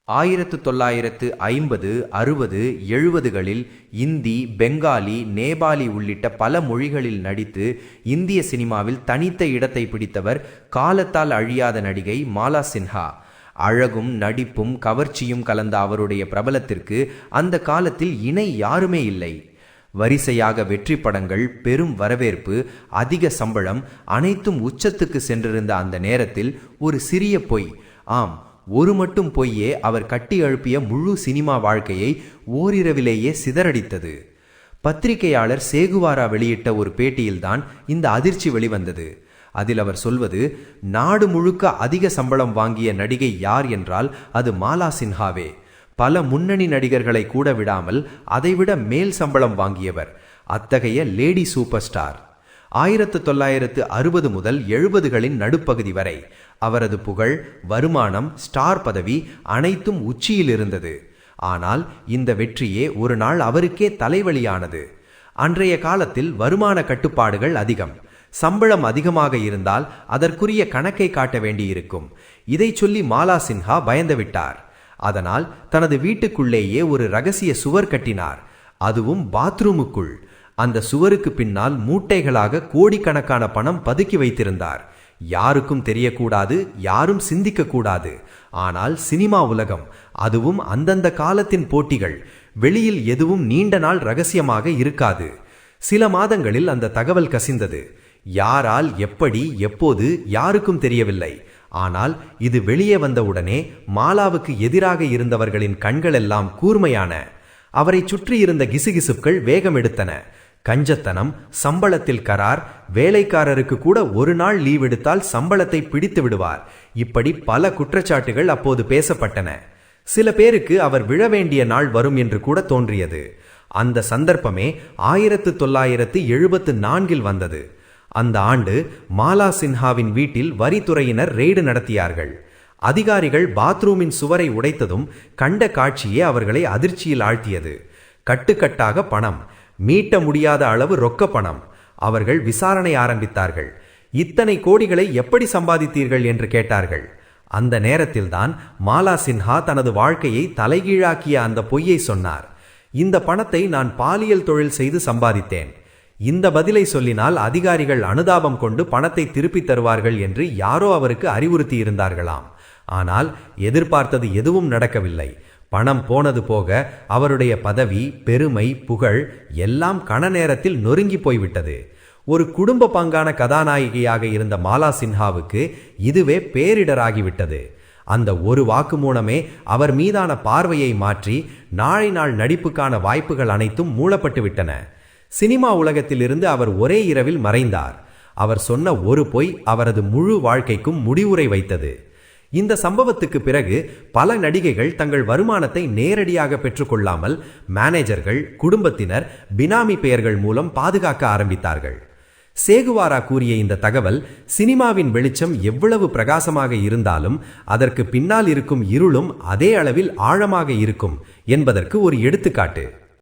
1950, 60, 70களில் இந்தி, பெங்காலி, நேபாளி உள்ளிட்ட பல மொழிகளில் நடித்து இந்திய சினிமாவில் தனித்த இடத்தை பிடித்தவர் காலத்தால் அழியாத நடிகை மாலா சின்ஹா. அழகும் நடிப்பும் கவர்ச்சியும் கலந்த அவருடைய பிரபலத்திற்கு அந்த காலத்தில் இணை யாருமே இல்லை. வரிசையாக வெற்றி படங்கள், பெரும் வரவேற்பு, அதிக சம்பளம் அனைத்தும் உச்சத்துக்கு சென்றிருந்த அந்த நேரத்தில் ஒரு சிறிய பொய், ஆம் ஒரு மட்டும் பொய்யே அவர் கட்டி எழுப்பிய முழு சினிமா வாழ்க்கையை ஓரிரவிலேயே சிதறடித்தது. பத்திரிகையாளர் சேகுவாரா வெளியிட்ட ஒரு பேட்டியில்தான் இந்த அதிர்ச்சி வெளிவந்தது. அதில் அவர் சொல்வது, நாடு முழுக்க அதிக சம்பளம் வாங்கிய நடிகை யார் என்றால் அது மாலா சின்ஹாவே. பல முன்னணி நடிகர்களை கூட விடாமல் அதைவிட மேல் சம்பளம் வாங்கியவர். அத்தகைய லேடி சூப்பர் ஸ்டார். 1960 முதல் 70களின் நடுப்பகுதி வரை அவரது புகழ், வருமானம், ஸ்டார் பதவி அனைத்தும் உச்சியில் இருந்தது. ஆனால் இந்த வெற்றியே ஒரு நாள் அவருக்கே தலைவலியானது. அன்றைய காலத்தில் வருமான கட்டுப்பாடுகள் அதிகம். சம்பளம் அதிகமாக இருந்தால் அதற்குரிய கணக்கை காட்ட வேண்டியிருக்கும். இதை சொல்லி மாலா சின்ஹா பயந்துவிட்டார். அதனால் தனது வீட்டுக்குள்ளேயே ஒரு ரகசிய சுவர் கட்டினார், அதுவும் பாத்ரூமுக்குள். அந்த சுவருக்கு பின்னால் மூட்டைகளாக கோடிக்கணக்கான பணம் பதுக்கி வைத்திருந்தார். யாருக்கும் தெரியக்கூடாது, யாரும் சிந்திக்க கூடாது. ஆனால் சினிமா உலகம், அதுவும் அந்தந்த காலத்தின் போட்டிகள், வெளியில் எதுவும் நீண்ட நாள் ரகசியமாக இருக்காது. சில மாதங்களில் அந்த தகவல் கசிந்தது. யாரால், எப்படி, எப்போது யாருக்கும் தெரியவில்லை. ஆனால் இது வெளியே வந்தவுடனே மாலாவுக்கு எதிராக இருந்தவர்களின் கண்களெல்லாம் கூர்மையான. அவரை சுற்றி இருந்த கிசுகிசுக்கள் வேகம் எடுத்தன. கஞ்சத்தனம், சம்பளத்தில் கரார், வேலைக்காரருக்கு கூட ஒரு நாள் லீவ் எடுத்தால் சம்பளத்தை பிடித்து விடுவார், இப்படி பல குற்றச்சாட்டுகள் அப்போது பேசப்பட்டன. சில பேருக்கு அவர் விழ வேண்டிய நாள் வரும் என்று கூட தோன்றியது. அந்த சந்தர்ப்பமே 1974 வந்தது. அந்த ஆண்டு மாலா சின்ஹாவின் வீட்டில் வரித்துறையினர் ரெய்டு நடத்தியார்கள். அதிகாரிகள் பாத்ரூமின் சுவரை உடைத்ததும் கண்ட காட்சியே அவர்களை அதிர்ச்சியில் ஆழ்த்தியது. கட்டுக்கட்டாக பணம், மீட்ட முடியாத அளவு ரொக்க பணம். அவர்கள் விசாரணை ஆரம்பித்தார்கள். இத்தனை கோடிகளை எப்படி சம்பாதித்தீர்கள் என்று கேட்டார்கள். அந்த நேரத்தில்தான் மாலா சின்ஹா தனது வாழ்க்கையை தலைகீழாக்கிய அந்த பொய்யை சொன்னார். இந்த பணத்தை நான் பாலியல் தொழில் செய்து சம்பாதித்தேன். இந்த பதிலை சொல்லினால் அதிகாரிகள் அனுதாபம் கொண்டு பணத்தை திருப்பித் தருவார்கள் என்று யாரோ அவருக்கு அறிவுறுத்தி இருந்தார்களாம். ஆனால் எதிர்பார்த்தது எதுவும் நடக்கவில்லை. பணம் போனது போக அவருடைய பதவி, பெருமை, புகழ் எல்லாம் கண நேரத்தில் நொறுங்கி போய்விட்டது. ஒரு குடும்ப பங்கான கதாநாயகியாக இருந்த மாலா சின்ஹாவுக்கு இதுவே பேரிடராகிவிட்டது. அந்த ஒரு வாக்குமூலமே அவர் மீதான பார்வையை மாற்றி நாளை நாள் நடிப்புக்கான வாய்ப்புகள் அனைத்தும் மூடப்பட்டு விட்டன. சினிமா உலகத்திலிருந்து அவர் ஒரே இரவில் மறைந்தார். அவர் சொன்ன ஒரு பொய் அவரது முழு வாழ்க்கைக்கும் முடிவுரை வைத்தது. இந்த சம்பவத்துக்கு பிறகு பல நடிகைகள் தங்கள் வருமானத்தை நேரடியாக பெற்றுக்கொள்ளாமல் மேனேஜர்கள், குடும்பத்தினர், பினாமி பெயர்கள் மூலம் பாதுகாக்க ஆரம்பித்தார்கள். சேகுவாரா கூறிய இந்த தகவல் சினிமாவின் வெளிச்சம் எவ்வளவு பிரகாசமாக இருந்தாலும் அதற்கு பின்னால் இருக்கும் இருளும் அதே அளவில் ஆழமாக இருக்கும் என்பதற்கு ஒரு எடுத்துக்காட்டு.